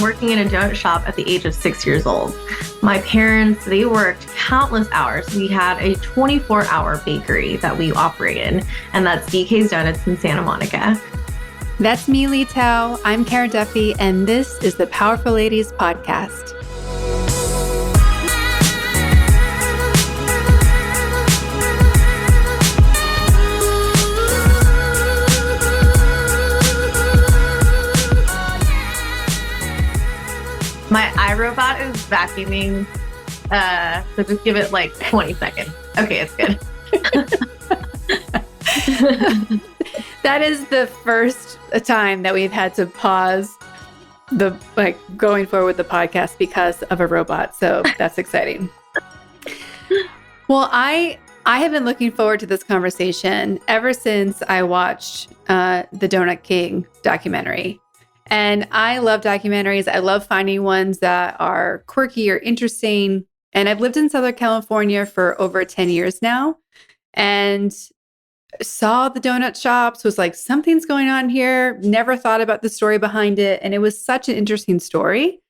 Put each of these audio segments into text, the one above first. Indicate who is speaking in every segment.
Speaker 1: working in a donut shop at the age of 6 years old. My parents, they worked countless hours. We had a 24-hour bakery that we operated, and that's DK's Donuts in Santa Monica.
Speaker 2: That's me, Lee Tao. I'm Kara Duffy, and this is the Powerful Ladies Podcast.
Speaker 1: My iRobot is vacuuming, so just give it like 20 seconds. Okay, it's good.
Speaker 2: That is the first time that we've had to pause going forward with the podcast because of a robot. So that's exciting. Well, I have been looking forward to this conversation ever since I watched the Donut King documentary. And I love documentaries. I love finding ones that are quirky or interesting. And I've lived in Southern California for over 10 years now and saw the donut shops, was like, something's going on here. Never thought about the story behind it. And it was such an interesting story.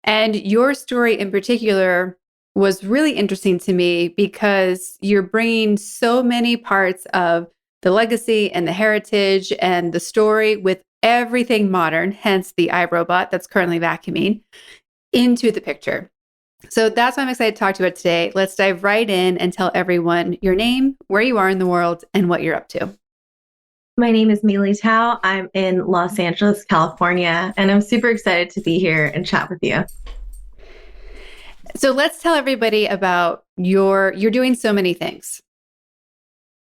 Speaker 2: And your story in particular was really interesting to me because you're bringing so many parts of the legacy and the heritage and the story with everything modern, hence the iRobot that's currently vacuuming, into the picture. So that's what I'm excited to talk to you about today. Let's dive right in and tell everyone your name, where you are in the world, and what you're up to.
Speaker 1: My name is Lee Tao. I'm in Los Angeles, California, and I'm super excited to be here and chat with you.
Speaker 2: So let's tell everybody about you're doing so many things.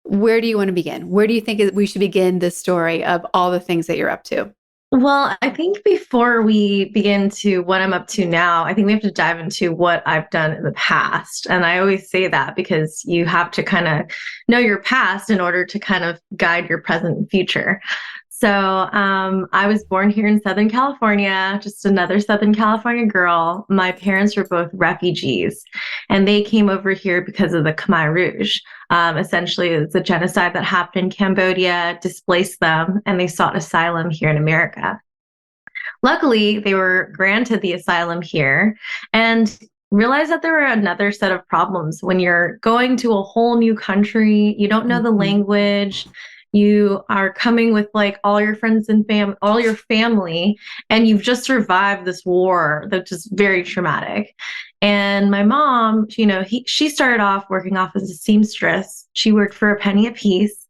Speaker 2: Where do you want to begin? Where do you think we should begin this story of all the things that you're up to?
Speaker 1: Well, I think before we begin to what I'm up to now, I think we have to dive into what I've done in the past. And I always say that because you have to kind of know your past in order to kind of guide your present and future. So I was born here in Southern California, just another Southern California girl. My parents were both refugees, and they came over here because of the Khmer Rouge. Essentially, it's a genocide that happened in Cambodia, displaced them, and they sought asylum here in America. Luckily, they were granted the asylum here and realized that there were another set of problems. When you're going to a whole new country, you don't know the language. You are coming with like all your friends and all your family, and you've just survived this war that's just very traumatic. And my mom, she started off working off as a seamstress. She worked for a penny a piece.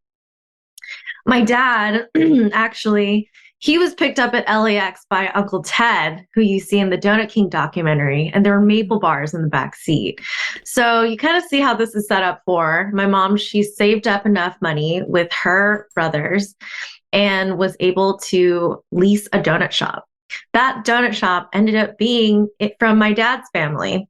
Speaker 1: My dad, actually, he was picked up at LAX by Uncle Ted, who you see in the Donut King documentary, and there were maple bars in the back seat. So you kind of see how this is set up for my mom. She saved up enough money with her brothers and was able to lease a donut shop. That donut shop ended up being from my dad's family.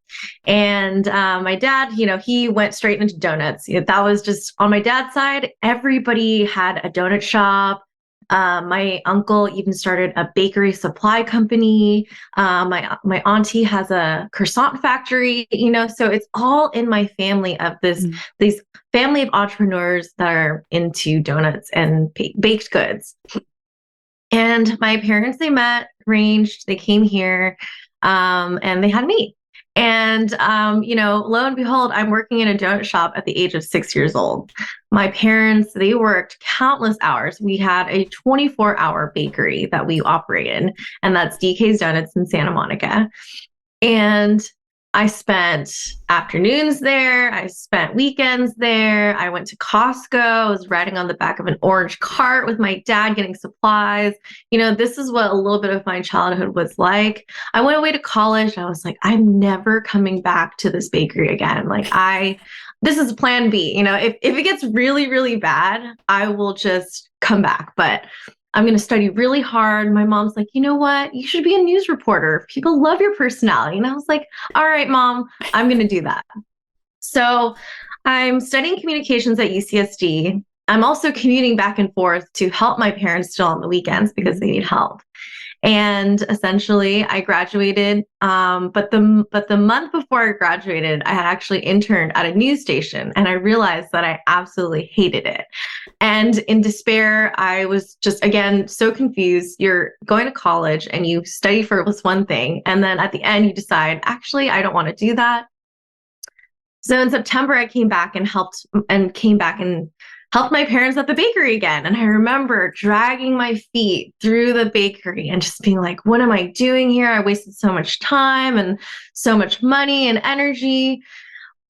Speaker 1: And my dad, he went straight into donuts. That was just on my dad's side. Everybody had a donut shop. My uncle even started a bakery supply company. My auntie has a croissant factory, so it's all in my family of these family of entrepreneurs that are into donuts and baked goods. And my parents, they met, arranged, they came here, and they had me. And, lo and behold, I'm working in a donut shop at the age of 6 years old. My parents, they worked countless hours. We had a 24-hour bakery that we operated, and that's DK's Donuts in Santa Monica. And I spent afternoons there. I spent weekends there. I went to Costco. I was riding on the back of an orange cart with my dad getting supplies. This is what a little bit of my childhood was like. I went away to college. I was like, I'm never coming back to this bakery again. This is plan B. If it gets really, really bad, I will just come back. But I'm going to study really hard. My mom's like, you know what? You should be a news reporter. People love your personality. And I was like, all right, Mom, I'm going to do that. So I'm studying communications at UCSD. I'm also commuting back and forth to help my parents still on the weekends because they need help. And essentially I graduated, but the month before I graduated, I had actually interned at a news station, and I realized that I absolutely hated it. And in despair, I was just, again, so confused. You're going to college and you study for this one thing. And then at the end, you decide, actually, I don't want to do that. So in September, I came back and helped my parents at the bakery again. And I remember dragging my feet through the bakery and just being like, what am I doing here? I wasted so much time and so much money and energy.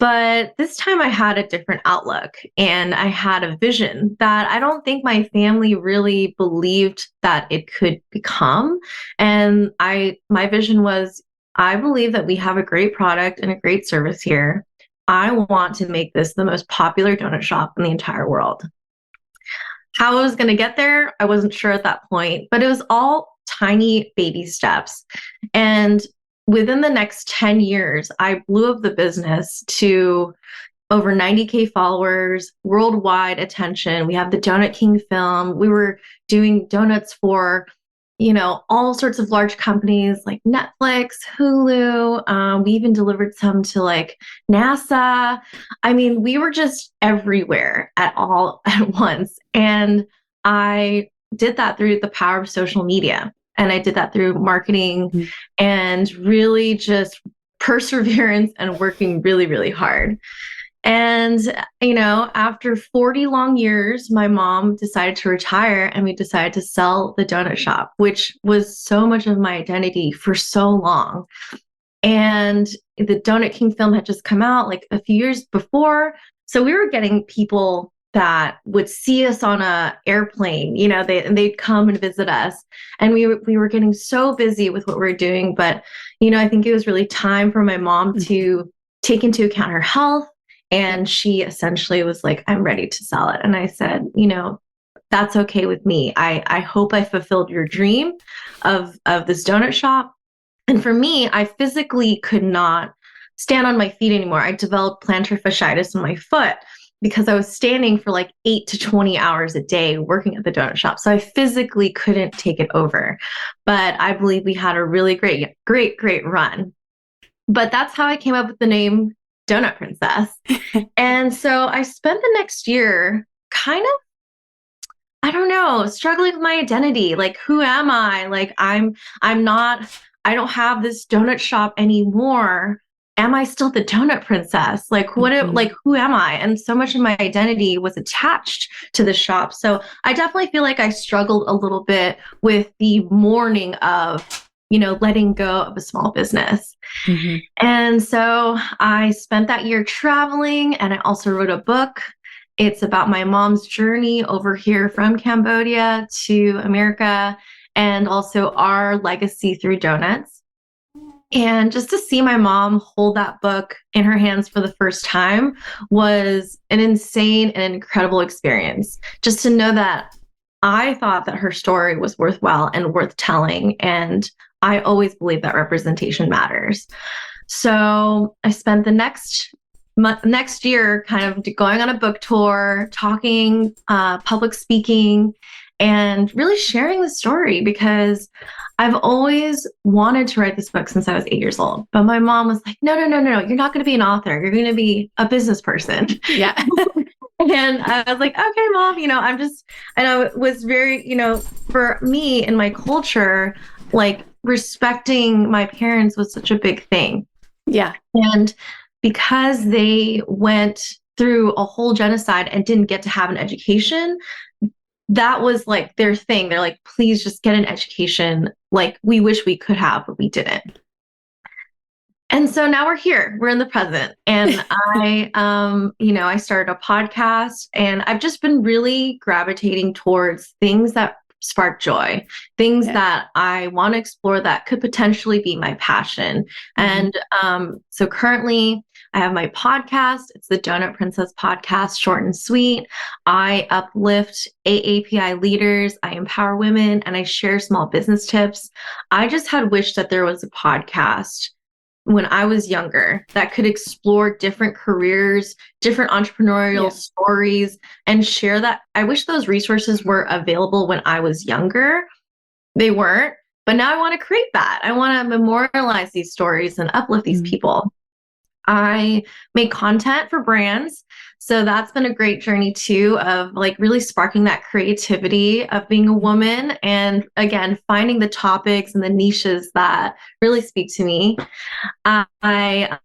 Speaker 1: But this time I had a different outlook and I had a vision that I don't think my family really believed that it could become. And my vision was, I believe that we have a great product and a great service here. I want to make this the most popular donut shop in the entire world. How I was going to get there, I wasn't sure at that point, but it was all tiny baby steps. And within the next 10 years, I blew up the business to over 90K followers, worldwide attention. We have the Donut King film. We were doing donuts for, all sorts of large companies like Netflix, Hulu. We even delivered some to like NASA. I mean, we were just everywhere at once. And I did that through the power of social media. And I did that through marketing and really just perseverance and working really, really hard. And, after 40 long years, my mom decided to retire and we decided to sell the donut shop, which was so much of my identity for so long. And the Donut King film had just come out like a few years before. So we were getting people that would see us on a airplane, they'd come and visit us. And we were getting so busy with what we were doing. But, I think it was really time for my mom to take into account her health. And she essentially was like, I'm ready to sell it. And I said, that's okay with me. I hope I fulfilled your dream of this donut shop. And for me, I physically could not stand on my feet anymore. I developed plantar fasciitis in my foot because I was standing for like 8 to 20 hours a day working at the donut shop. So I physically couldn't take it over. But I believe we had a really great run. But that's how I came up with the name Donut Princess. And so I spent the next year kind of, I don't know, struggling with my identity. Like, who am I? Like, I don't have this donut shop anymore. Am I still the Donut Princess? Like, who am I? And so much of my identity was attached to the shop. So I definitely feel like I struggled a little bit with the mourning of, letting go of a small business. Mm-hmm. And so I spent that year traveling, and I also wrote a book. It's about my mom's journey over here from Cambodia to America, and also our legacy through donuts. And just to see my mom hold that book in her hands for the first time was an insane and incredible experience. Just to know that I thought that her story was worthwhile and worth telling. And I always believe that representation matters. So I spent the next year kind of going on a book tour, talking, public speaking, and really sharing the story, because I've always wanted to write this book since I was 8 years old. But my mom was like, no, you're not going to be an author. You're going to be a business person. Yeah. And I was like, okay, Mom, and I was very, for me in my culture, like respecting my parents was such a big thing. Yeah. And because they went through a whole genocide and didn't get to have an education, that was like their thing. They're like, please just get an education. Like, we wish we could have, but we didn't. And so now we're here, we're in the present. And I started a podcast, and I've just been really gravitating towards things that spark joy, things that I want to explore that could potentially be my passion. Mm-hmm. And so currently I have my podcast. It's the Donut Princess Podcast, short and sweet. I uplift AAPI leaders, I empower women, and I share small business tips. I just had wished that there was a podcast when I was younger that could explore different careers, different entrepreneurial stories, and share that. I wish those resources were available when I was younger. They weren't, but now I want to create that. I want to memorialize these stories and uplift these people. I make content for brands. So that's been a great journey too, of like really sparking that creativity of being a woman, and again, finding the topics and the niches that really speak to me. What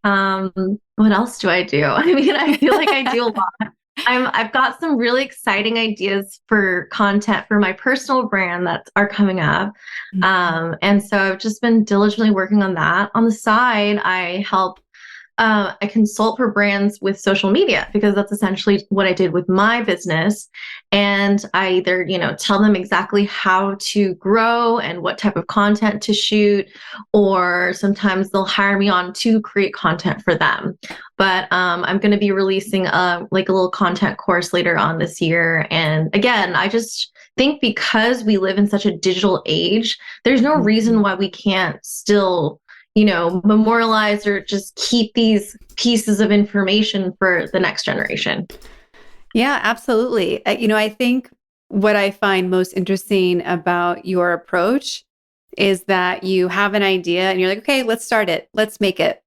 Speaker 1: else do I do? I mean, I feel like I do a lot. I've got some really exciting ideas for content for my personal brand that are coming up. And so I've just been diligently working on that. On the side, I consult for brands with social media, because that's essentially what I did with my business. And I either, tell them exactly how to grow and what type of content to shoot, or sometimes they'll hire me on to create content for them. But I'm going to be releasing a little content course later on this year. And again, I just think because we live in such a digital age, there's no reason why we can't still memorialize or just keep these pieces of information for the next generation.
Speaker 2: Yeah, absolutely. I think what I find most interesting about your approach is that you have an idea and you're like, okay, let's start it. Let's make it.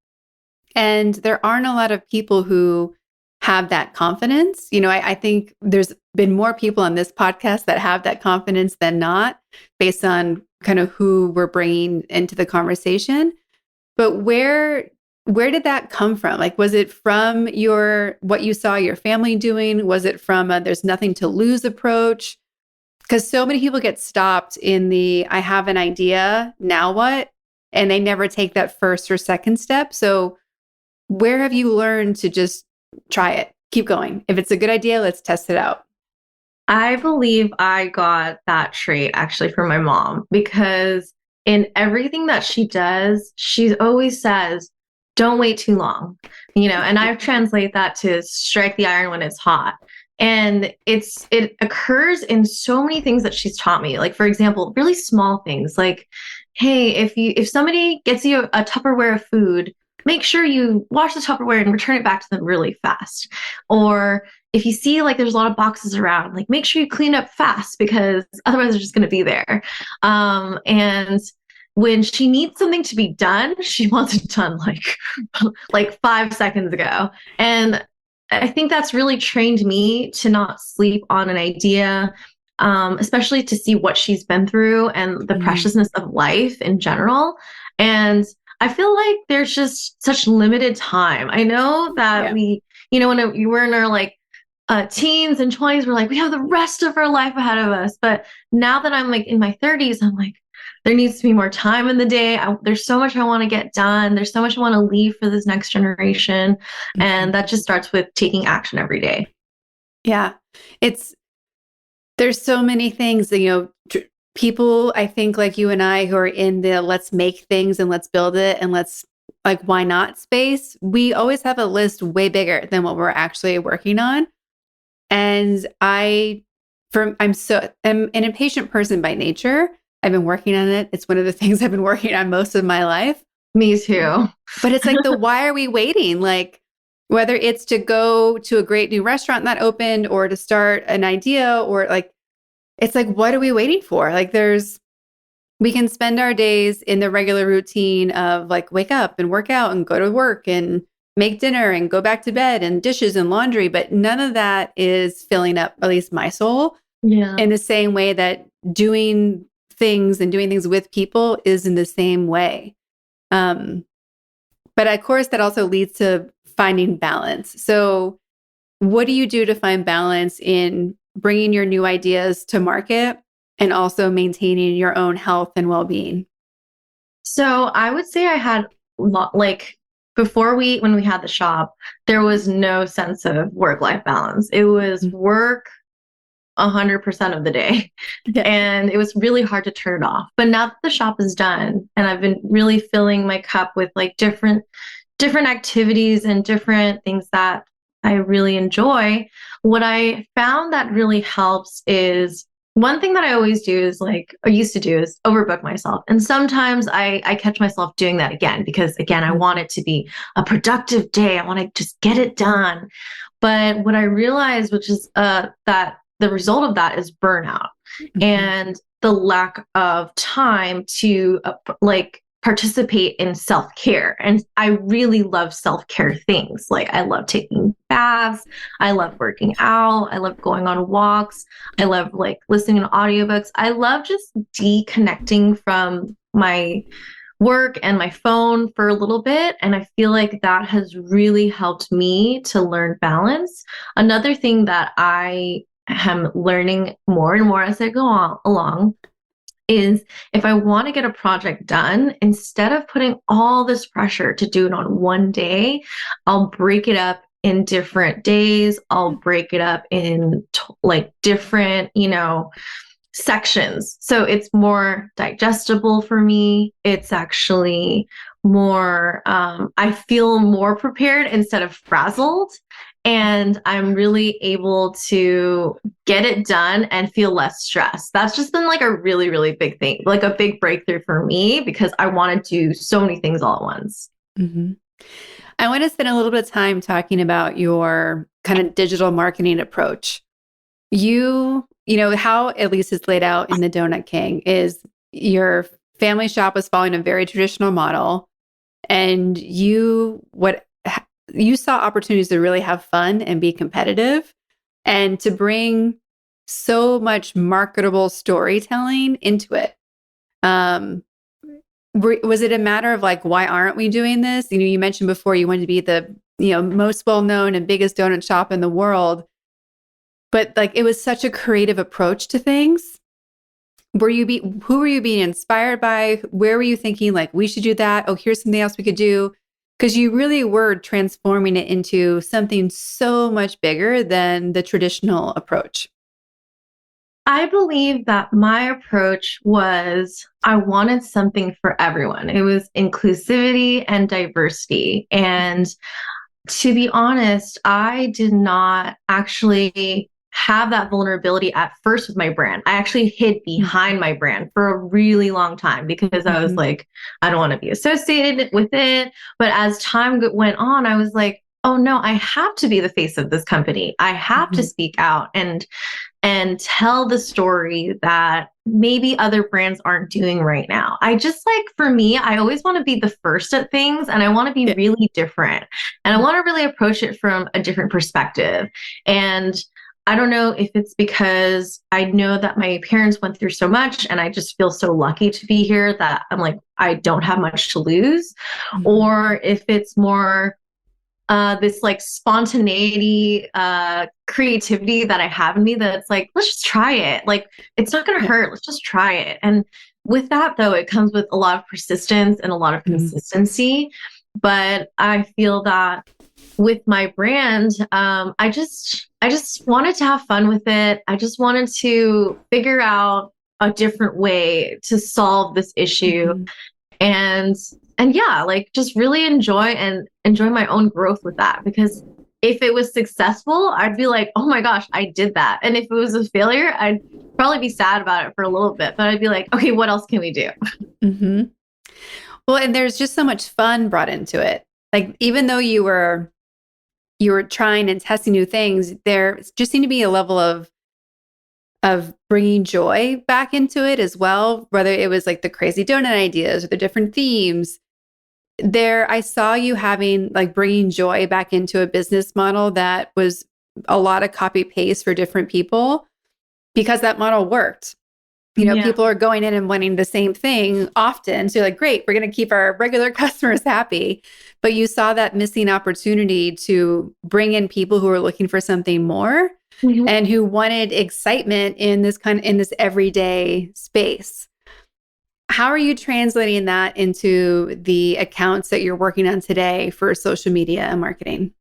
Speaker 2: And there aren't a lot of people who have that confidence. I think there's been more people on this podcast that have that confidence than not, based on kind of who we're bringing into the conversation. But where did that come from? Like, was it from what you saw your family doing? Was it from a there's nothing to lose approach? Because so many people get stopped in the I have an idea, now what? And they never take that first or second step. So where have you learned to just try it? Keep going. If it's a good idea, let's test it out.
Speaker 1: I believe I got that trait actually from my mom, because in everything that she does, she always says, don't wait too long, and I translate that to strike the iron when it's hot. And it occurs in so many things that she's taught me. Like, for example, really small things like, hey, if somebody gets you a Tupperware of food, make sure you wash the Tupperware and return it back to them really fast. Or if you see like there's a lot of boxes around, like make sure you clean up fast, because otherwise they're just going to be there. And when she needs something to be done, she wants it done like 5 seconds ago. And I think that's really trained me to not sleep on an idea, especially to see what she's been through and the preciousness of life in general. And I feel like there's just such limited time. I know that we, when you were in our teens and 20s, we're like, we have the rest of our life ahead of us. But now that I'm like in my 30s, I'm like, there needs to be more time in the day. There's so much I want to get done. There's so much I want to leave for this next generation. And that just starts with taking action every day.
Speaker 2: Yeah. There's so many things that, people, I think like you and I, who are in the let's make things and let's build it and let's why not space, we always have a list way bigger than what we're actually working on. And I'm an impatient person by nature. I've been working on it. It's one of the things I've been working on most of my life.
Speaker 1: Me too.
Speaker 2: But it's like why are we waiting? Like, whether it's to go to a great new restaurant that opened, or to start an idea, or it's like, what are we waiting for? Like, we can spend our days in the regular routine of wake up and work out and go to work and make dinner and go back to bed and dishes and laundry. But none of that is filling up, at least my soul, in the same way that doing things with people is in the same way. But of course, that also leads to finding balance. So what do you do to find balance in bringing your new ideas to market and also maintaining your own health and well-being?
Speaker 1: So I would say I had when we had the shop, there was no sense of work-life balance. It was work 100% of the day. And it was really hard to turn it off. But now that the shop is done and I've been really filling my cup with different activities and different things that I really enjoy, what I found that really helps is one thing that I always do is used to do is overbook myself. And sometimes I catch myself doing that again, because again, I want it to be a productive day. I want to just get it done. But what I realized, which is that the result of that is burnout and the lack of time to participate in self-care. And I really love self-care things. Like I love taking baths. I love working out. I love going on walks. I love like listening to audiobooks. I love just deconnecting from my work and my phone for a little bit. And I feel like that has really helped me to learn balance. Another thing that I am learning more and more as I go on along is if I want to get a project done, instead of putting all this pressure to do it on one day, I'll break it up in different days. I'll break it up in like different, sections. So it's more digestible for me. It's actually more, I feel more prepared instead of frazzled. And I'm really able to get it done and feel less stressed. That's just been like a really, really big thing, like a big breakthrough for me because I want to do so many things all at once.
Speaker 2: Mm-hmm. I want to spend a little bit of time talking about your kind of digital marketing approach. You know, how at least it's laid out in the Donut King is your family shop was following a very traditional model, and you saw opportunities to really have fun and be competitive and to bring so much marketable storytelling into it. Was it a matter of like, why aren't we doing this? You mentioned before you wanted to be the, most well-known and biggest donut shop in the world, but like, it was such a creative approach to things. Who were you being inspired by? Where were you thinking like, we should do that? Oh, here's something else we could do. Because you really were transforming it into something so much bigger than the traditional approach.
Speaker 1: I believe that my approach was I wanted something for everyone. It was inclusivity and diversity. And to be honest, I did not actually have that vulnerability at first with my brand. I actually hid behind my brand for a really long time because I was like, I don't want to be associated with it. But as time went on, I was like, oh no, I have to be the face of this company. I have to speak out and tell the story that maybe other brands aren't doing right now. I just like, for me, I always want to be the first at things and I want to be really different. And I want to really approach it from a different perspective. And I don't know if it's because I know that my parents went through so much and I just feel so lucky to be here that I'm like, I don't have much to lose, or if it's more this like spontaneity, creativity that I have in me that's like, let's just try it. Like, it's not going to hurt. Let's just try it. And with that, though, it comes with a lot of persistence and a lot of consistency. But I feel that with my brand, I just wanted to have fun with it. I just wanted to figure out a different way to solve this issue. And yeah, like just really enjoy my own growth with that. Because if it was successful, I'd be like, oh my gosh, I did that. And if it was a failure, I'd probably be sad about it for a little bit, but I'd be like, okay, what else can we do?
Speaker 2: Well, and there's just so much fun brought into it. Like, even though you were trying and testing new things, there just seemed to be a level of bringing joy back into it as well, whether it was like the crazy donut ideas or the different themes. There, I saw you bringing joy back into a business model that was a lot of copy paste for different people because that model worked. People are going in and wanting the same thing often. So you're like, great, we're going to keep our regular customers happy. But you saw that missing opportunity to bring in people who are looking for something more and who wanted excitement in this everyday space. How are you translating that into the accounts that you're working on today for social media and marketing?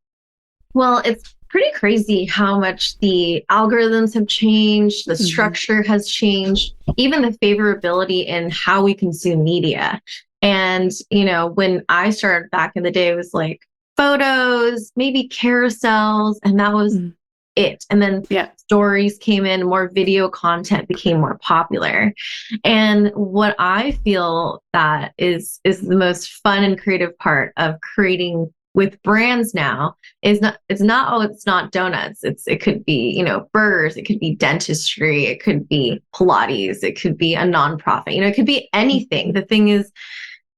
Speaker 1: Well, it's pretty crazy how much the algorithms have changed, the structure has changed, even the favorability in how we consume media. And, when I started back in the day, it was like photos, maybe carousels, and that was it. And then stories came in, more video content became more popular. And what I feel that is the most fun and creative part of creating with brands now it's not donuts. It could be, burgers, it could be dentistry, it could be Pilates, it could be a nonprofit, it could be anything. The thing is,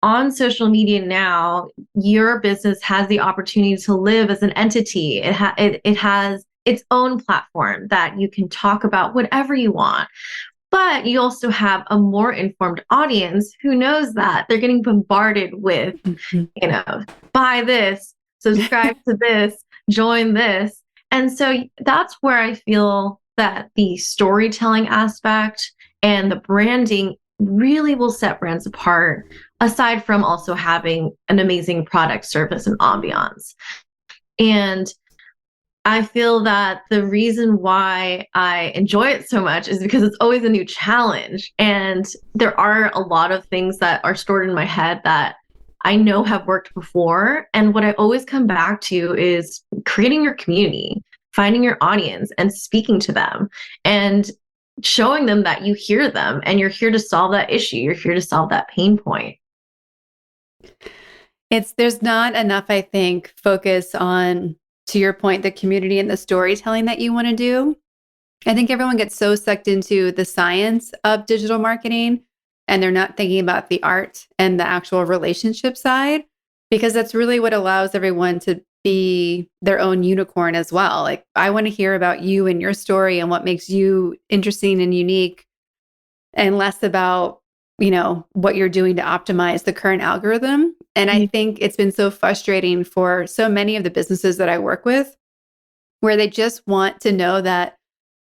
Speaker 1: on social media now, your business has the opportunity to live as an entity. It has its own platform that you can talk about whatever you want. But you also have a more informed audience who knows that they're getting bombarded with, buy this, subscribe to this, join this. And so that's where I feel that the storytelling aspect and the branding really will set brands apart, aside from also having an amazing product, service, and ambiance. And I feel that the reason why I enjoy it so much is because it's always a new challenge. And there are a lot of things that are stored in my head that I know have worked before. And what I always come back to is creating your community, finding your audience and speaking to them and showing them that you hear them and you're here to solve that issue. You're here to solve that pain point.
Speaker 2: There's not enough, I think, focus on, to your point, the community and the storytelling that you want to do. I think everyone gets so sucked into the science of digital marketing and they're not thinking about the art and the actual relationship side, because that's really what allows everyone to be their own unicorn as well. Like, I want to hear about you and your story and what makes you interesting and unique, and less about, what you're doing to optimize the current algorithm. And I think it's been so frustrating for so many of the businesses that I work with, where they just want to know that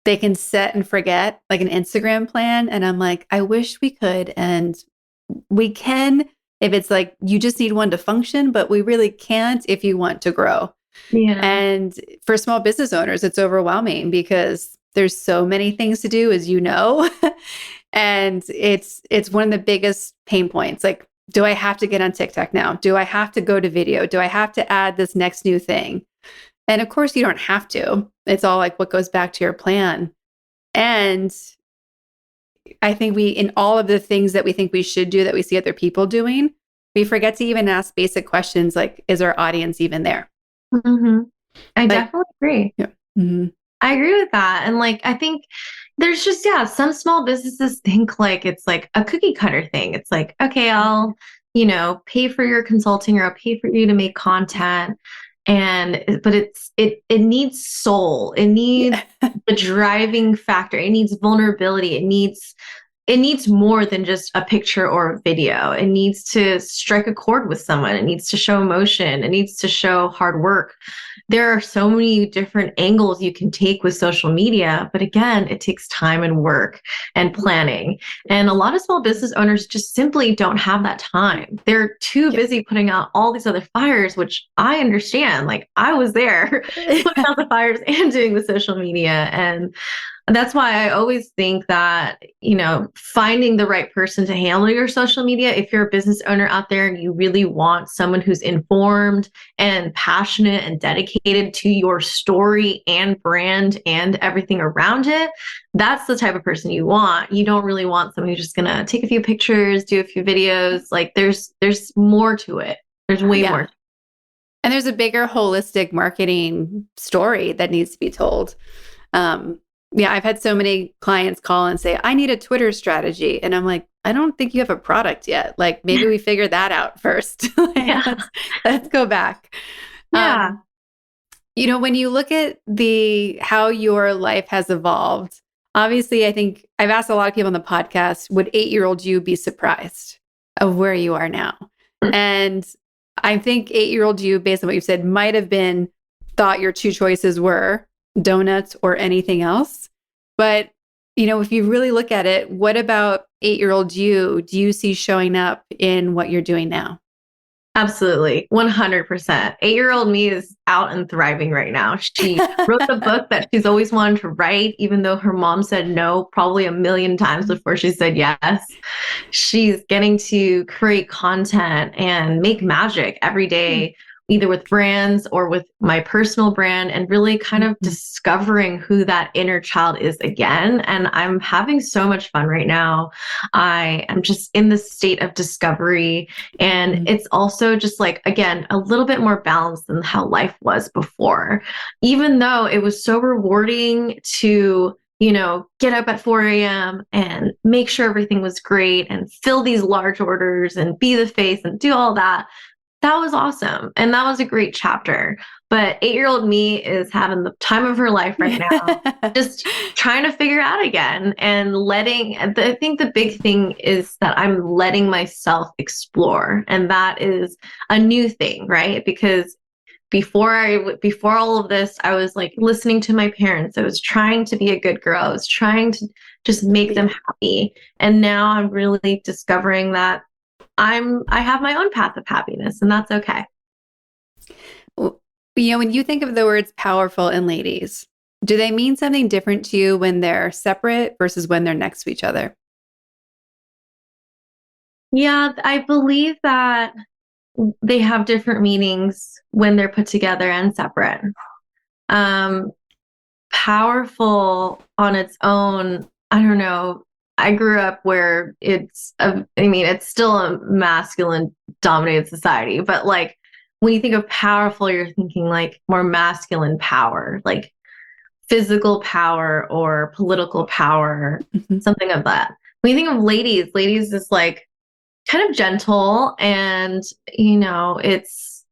Speaker 2: they can set and forget, like an Instagram plan. And I'm like, I wish we could. And we can, if it's like, you just need one to function, but we really can't if you want to grow.
Speaker 1: Yeah.
Speaker 2: And for small business owners, it's overwhelming because there's so many things to do, as you know. And it's one of the biggest pain points. Like, do I have to get on TikTok now? Do I have to go to video? Do I have to add this next new thing? And of course, you don't have to. It's all like what goes back to your plan. And I think in all of the things that we think we should do that we see other people doing, we forget to even ask basic questions like, is our audience even there?
Speaker 1: Mm-hmm. I definitely agree.
Speaker 2: Yeah. Mm-hmm.
Speaker 1: I agree with that. And I think there's just, some small businesses think like it's like a cookie cutter thing. It's like, okay, I'll, pay for your consulting, or I'll pay for you to make content. But it needs soul. It needs the driving factor. It needs vulnerability. It needs more than just a picture or a video. It needs to strike a chord with someone. It needs to show emotion. It needs to show hard work. There are so many different angles you can take with social media, but again, it takes time and work and planning. And a lot of small business owners just simply don't have that time. They're too busy putting out all these other fires, which I understand. Like, I was there putting out the fires and doing the social media. And that's why I always think that, finding the right person to handle your social media, if you're a business owner out there and you really want someone who's informed and passionate and dedicated to your story and brand and everything around it, that's the type of person you want. You don't really want someone who's just going to take a few pictures, do a few videos. Like, there's more to it. There's way more.
Speaker 2: And there's a bigger holistic marketing story that needs to be told. I've had so many clients call and say, I need a Twitter strategy. And I'm like, I don't think you have a product yet. Like, maybe we figure that out first. Let's go back.
Speaker 1: Yeah.
Speaker 2: When you look at how your life has evolved, obviously, I think I've asked a lot of people on the podcast, would 8-year-old you be surprised of where you are now? And I think 8-year-old you, based on what you've said, might have thought your two choices were donuts or anything else. But, if you really look at it, what about 8-year-old you do you see showing up in what you're doing now?
Speaker 1: Absolutely. 100%. 8-year-old me is out and thriving right now. She wrote the book that she's always wanted to write, even though her mom said no, probably a million times before she said yes. She's getting to create content and make magic every day, either with brands or with my personal brand, and really kind of discovering who that inner child is again. And I'm having so much fun right now. I am just in this state of discovery. And it's also just like, again, a little bit more balanced than how life was before. Even though it was so rewarding to get up at 4 a.m. and make sure everything was great and fill these large orders and be the face and do all that. That was awesome. And that was a great chapter. But 8-year-old me is having the time of her life right now, just trying to figure out again and I think the big thing is that I'm letting myself explore. And that is a new thing, right? Because before all of this, I was like listening to my parents. I was trying to be a good girl. I was trying to just make them happy. And now I'm really discovering that I have my own path of happiness, and that's okay.
Speaker 2: When you think of the words powerful and ladies, do they mean something different to you when they're separate versus when they're next to each other?
Speaker 1: Yeah, I believe that they have different meanings when they're put together and separate. Powerful on its own, I don't know. I grew up where it's still a masculine dominated society, but like when you think of powerful, you're thinking like more masculine power, like physical power or political power, something of that. When you think of ladies is like kind of gentle and, it's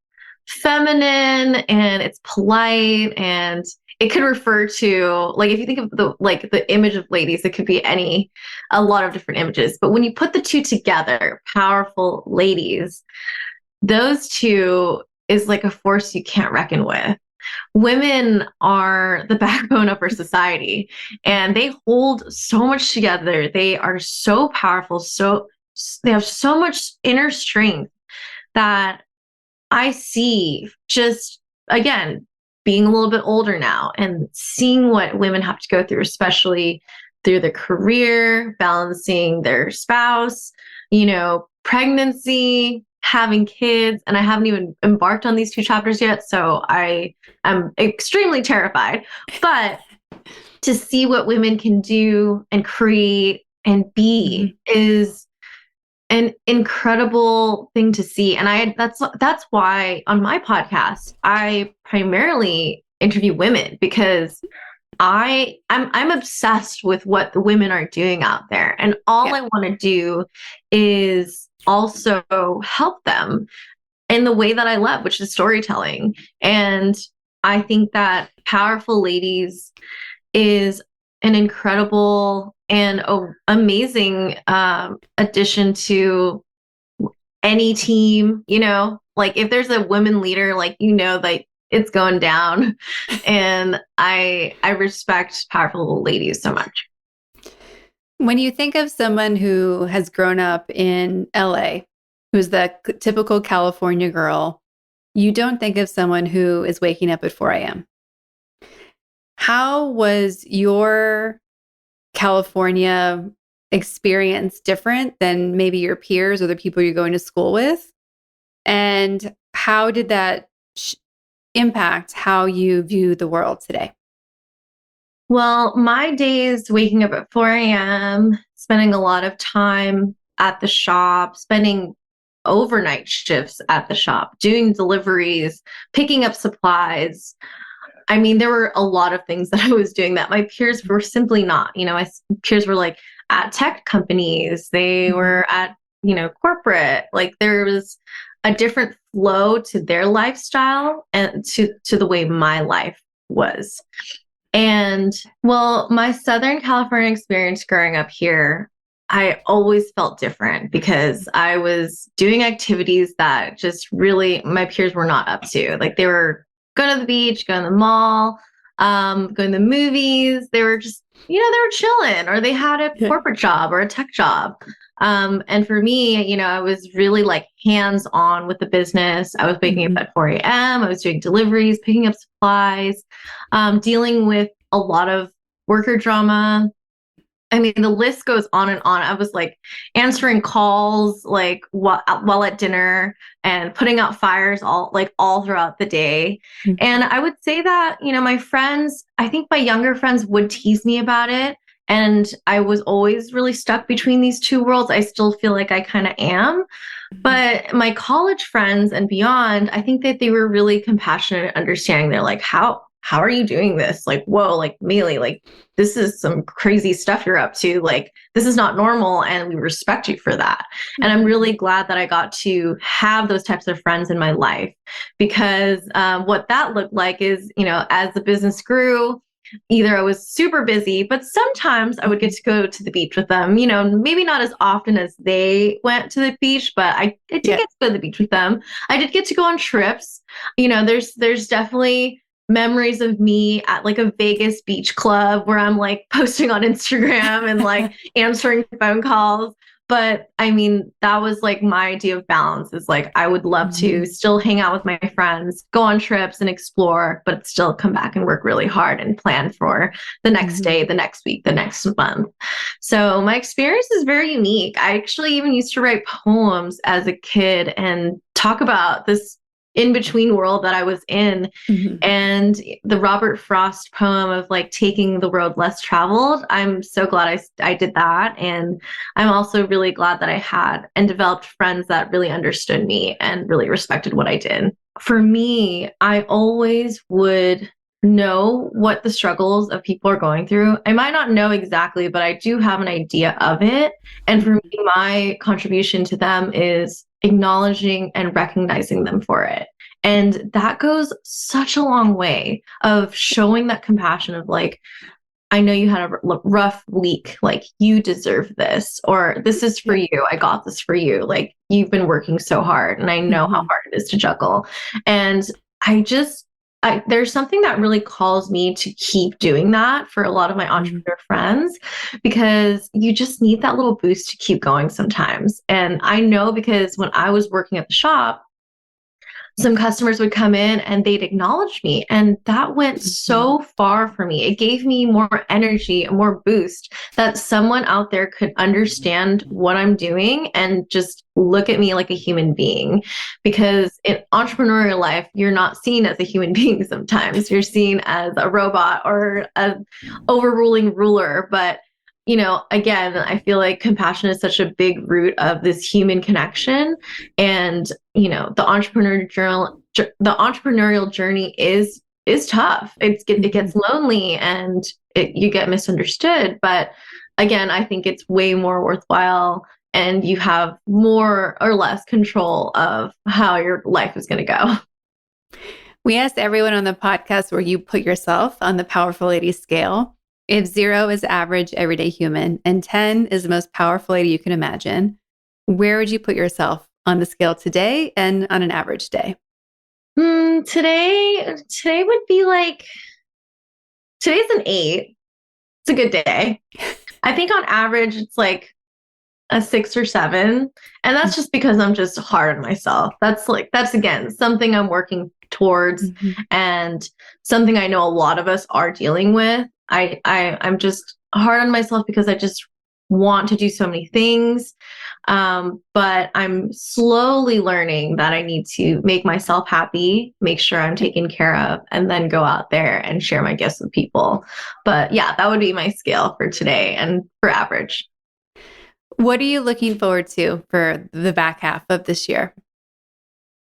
Speaker 1: feminine and it's polite, and it could refer to, like, if you think of the image of ladies, it could be a lot of different images. But when you put the two together, powerful ladies, those two is like a force you can't reckon with. Women are the backbone of our society, and they hold so much together. They are so powerful. They have so much inner strength that I see, just, again, being a little bit older now and seeing what women have to go through, especially through their career, balancing their spouse, pregnancy, having kids. And I haven't even embarked on these 2 chapters yet, so I am extremely terrified. But to see what women can do and create and be is an incredible thing to see. And that's why on my podcast, I primarily interview women, because I'm obsessed with what the women are doing out there. And all I want to do is also help them in the way that I love, which is storytelling. And I think that Powerful Ladies is an incredible and amazing addition to any team. Like if there's a women leader, like like it's going down. And I respect Powerful Ladies so much.
Speaker 2: When you think of someone who has grown up in LA, who's the typical California girl, you don't think of someone who is waking up at 4 a.m. How was your California experience different than maybe your peers or the people you're going to school with? And how did that impact how you view the world today?
Speaker 1: Well, my days waking up at 4 a.m., spending a lot of time at the shop, spending overnight shifts at the shop, doing deliveries, picking up supplies. I mean, there were a lot of things that I was doing that my peers were simply not. My peers were like at tech companies, they were at, corporate. Like there was a different flow to their lifestyle and to the way my life was. And well, my Southern California experience growing up here, I always felt different because I was doing activities that just really my peers were not up to. Like they were going to the beach, going to the mall, going to the movies. They were just, they were chilling, or they had a corporate job or a tech job. And for me, I was really like hands-on with the business. I was waking up at 4 a.m. I was doing deliveries, picking up supplies, dealing with a lot of worker drama. I mean, the list goes on and on. I was like answering calls, like while at dinner, and putting out fires all throughout the day. And I would say that, my friends, I think my younger friends would tease me about it. And I was always really stuck between these two worlds. I still feel like I kind of am. But my college friends and beyond, I think that they were really compassionate and understanding. They're like, how how are you doing this? Like, whoa, like Mealy, like this is some crazy stuff you're up to. Like, this is not normal. And we respect you for that. And I'm really glad that I got to have those types of friends in my life, because what that looked like is, as the business grew, either I was super busy, but sometimes I would get to go to the beach with them, maybe not as often as they went to the beach, but I did get to go to the beach with them. I did get to go on trips. There's definitely memories of me at like a Vegas beach club where I'm like posting on Instagram and like answering phone calls. But I mean, that was like my idea of balance, is like, I would love to still hang out with my friends, go on trips and explore, but still come back and work really hard and plan for the next day, the next week, the next month. So my experience is very unique. I actually even used to write poems as a kid and talk about this in-between world that I was in. And the Robert Frost poem of like taking the road less traveled, I'm so glad I did that. And I'm also really glad that I had and developed friends that really understood me and really respected what I did. For me, I always would know what the struggles of people are going through. I might not know exactly, but I do have an idea of it. And for me, my contribution to them is acknowledging and recognizing them for it. And that goes such a long way of showing that compassion of like, I know you had a rough week, like you deserve this, or this is for you. I got this for you. Like, you've been working so hard and I know how hard it is to juggle. And there's something that really calls me to keep doing that for a lot of my entrepreneur friends, because you just need that little boost to keep going sometimes. And I know, because when I was working at the shop, some customers would come in and they'd acknowledge me. And that went so far for me. It gave me more energy, a more boost, that someone out there could understand what I'm doing and just look at me like a human being. Because in entrepreneurial life, you're not seen as a human being sometimes. You're seen as a robot or an overruling ruler. But again, I feel like compassion is such a big root of this human connection. And, the entrepreneurial journey is tough. It gets lonely and you get misunderstood. But again, I think it's way more worthwhile, and you have more or less control of how your life is going to go.
Speaker 2: We asked everyone on the podcast where you put yourself on the Powerful Lady scale. If 0 is average, everyday human, and 10 is the most powerful lady you can imagine, where would you put yourself on the scale today and on an average day?
Speaker 1: Today would be like, today's an 8. It's a good day. I think on average, it's like a 6 or 7. And that's just because I'm just hard on myself. That's again, something I'm working towards, and something I know a lot of us are dealing with. I'm just hard on myself because I just want to do so many things. But I'm slowly learning that I need to make myself happy, make sure I'm taken care of, and then go out there and share my gifts with people. But yeah, that would be my scale for today and for average.
Speaker 2: What are you looking forward to for the back half of this year?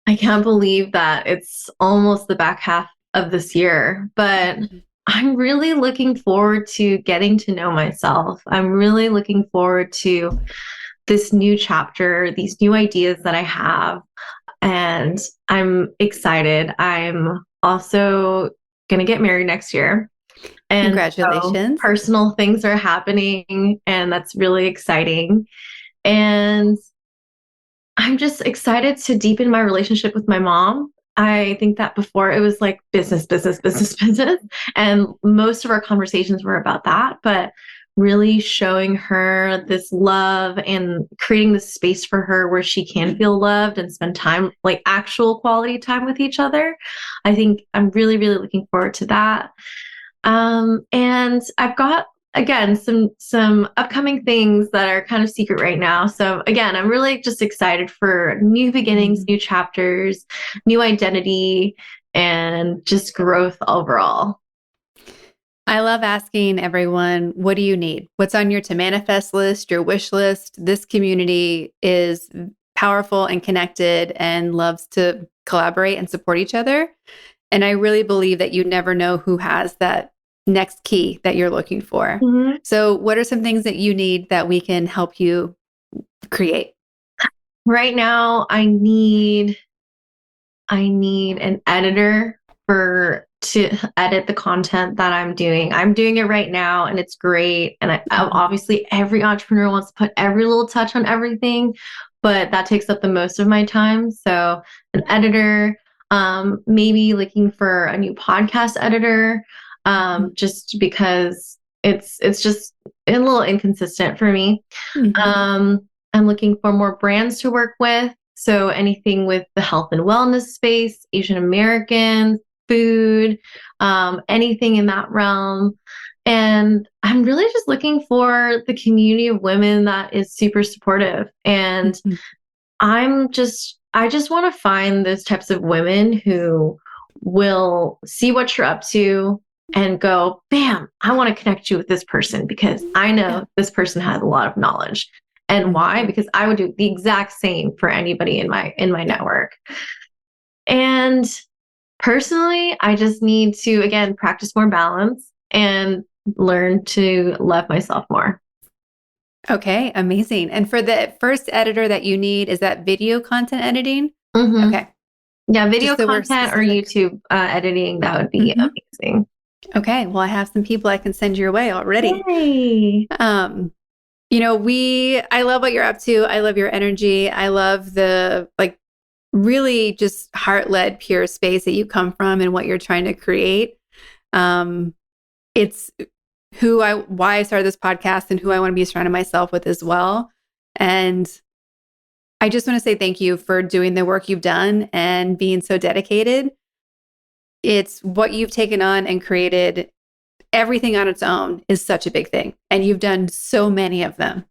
Speaker 1: I can't believe that it's almost the back half of this year, but I'm really looking forward to getting to know myself. I'm really looking forward to this new chapter, these new ideas that I have, and I'm excited. I'm also going to get married next year. And
Speaker 2: congratulations.
Speaker 1: So personal things are happening, and that's really exciting. And I'm just excited to deepen my relationship with my mom. I think that before it was like business, business, business, business. And most of our conversations were about that, but really showing her this love and creating this space for her where she can feel loved and spend time, like actual quality time with each other. I think I'm really, really looking forward to that. And I've got, again, some upcoming things that are kind of secret right now. So again, I'm really just excited for new beginnings, new chapters, new identity, and just growth overall.
Speaker 2: I love asking everyone, what do you need? What's on your to manifest list, your wish list? This community is powerful and connected and loves to collaborate and support each other. And I really believe that you never know who has that next key that you're looking for.
Speaker 1: Mm-hmm.
Speaker 2: So what are some things that you need that we can help you create?
Speaker 1: Right now, I need an editor to edit the content that I'm doing. I'm doing it right now and it's great. And obviously every entrepreneur wants to put every little touch on everything, but that takes up the most of my time. So an editor, maybe looking for a new podcast editor, just because it's just a little inconsistent for me. I'm looking for more brands to work with. So anything with the health and wellness space, Asian Americans, food, anything in that realm. And I'm really just looking for the community of women that is super supportive. And I just want to find those types of women who will see what you're up to and go, bam, I want to connect you with this person because I know this person has a lot of knowledge. And why? Because I would do the exact same for anybody in my network. And personally, I just need to, again, practice more balance and learn to love myself more.
Speaker 2: Okay, amazing. And for the first editor that you need, is that video content editing?
Speaker 1: Mm-hmm.
Speaker 2: Okay.
Speaker 1: Yeah, video content or YouTube editing, that would be amazing.
Speaker 2: Okay, well, I have some people I can send your way already.
Speaker 1: Yay.
Speaker 2: I love what you're up to. I love your energy. I love the really just heart-led, pure space that you come from and what you're trying to create. It's why I started this podcast and who I want to be surrounding myself with as well. And I just want to say thank you for doing the work you've done and being so dedicated. It's what you've taken on and created. Everything on its own is such a big thing. And you've done so many of them.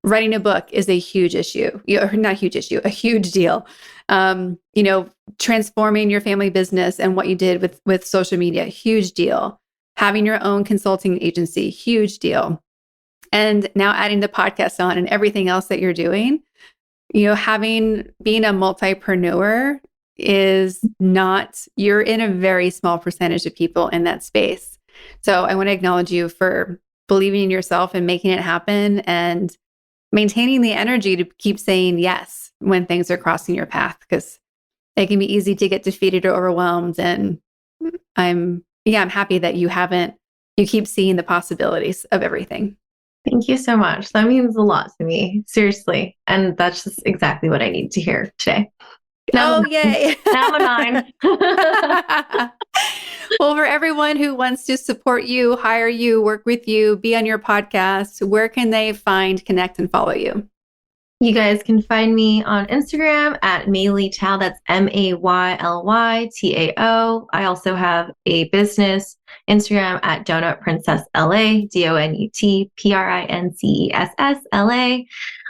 Speaker 2: Writing a book is a huge issue, not huge issue, a huge deal. Transforming your family business and what you did with social media, huge deal. Having your own consulting agency, huge deal. And now adding the podcast on and everything else that you're doing, being a multipreneur is not, you're in a very small percentage of people in that space. So I want to acknowledge you for believing in yourself and making it happen and maintaining the energy to keep saying yes when things are crossing your path, because it can be easy to get defeated or overwhelmed. And I'm happy that you keep seeing the possibilities of everything.
Speaker 1: Thank you so much. That means a lot to me, seriously. And that's just exactly what I need to hear today.
Speaker 2: Yay.
Speaker 1: Now I'm a 9.
Speaker 2: Well, for everyone who wants to support you, hire you, work with you, be on your podcast, where can they find, connect, and follow you?
Speaker 1: You guys can find me on Instagram at Mayly Tao. That's MAYLYTAO. I also have a business Instagram at Donut Princess LA, DONUTPRINCESS LA.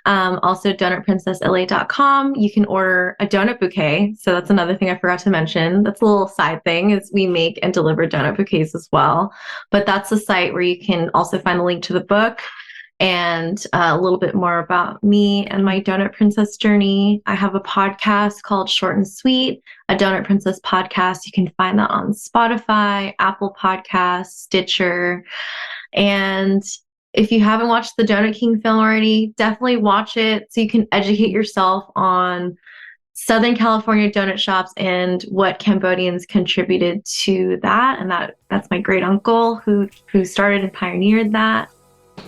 Speaker 1: Also donutprincessla.com. You can order a donut bouquet. So that's another thing I forgot to mention. That's a little side thing, is we make and deliver donut bouquets as well. But that's the site where you can also find a link to the book and a little bit more about me and my Donut Princess journey. I have a podcast called Short and Sweet, a Donut Princess podcast. You can find that on Spotify, Apple Podcasts, Stitcher. And if you haven't watched the Donut King film already, definitely watch it so you can educate yourself on Southern California donut shops and what Cambodians contributed to that. And that's my great uncle who started and pioneered that.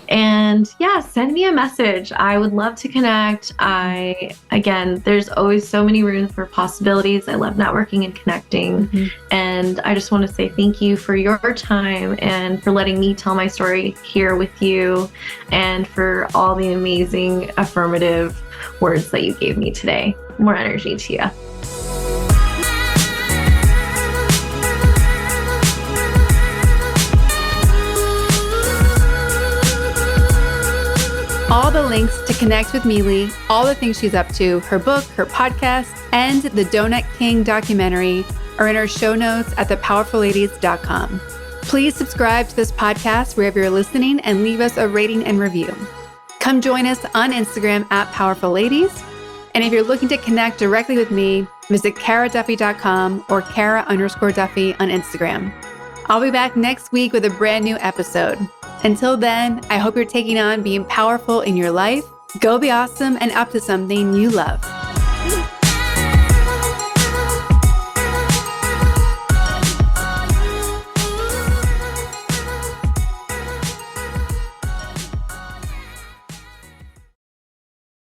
Speaker 1: And send me a message. I would love to connect. There's always so many rooms for possibilities. I love networking and connecting. And I just want to say thank you for your time and for letting me tell my story here with you, and for all the amazing affirmative words that you gave me today. More energy to you.
Speaker 2: All the links to connect with Mayly, all the things she's up to, her book, her podcast, and the Donut King documentary are in our show notes at thepowerfulladies.com. Please subscribe to this podcast wherever you're listening and leave us a rating and review. Come join us on Instagram at Powerful Ladies. And if you're looking to connect directly with me, visit karaduffy.com or Kara_Duffy on Instagram. I'll be back next week with a brand new episode. Until then, I hope you're taking on being powerful in your life. Go be awesome and up to something you love.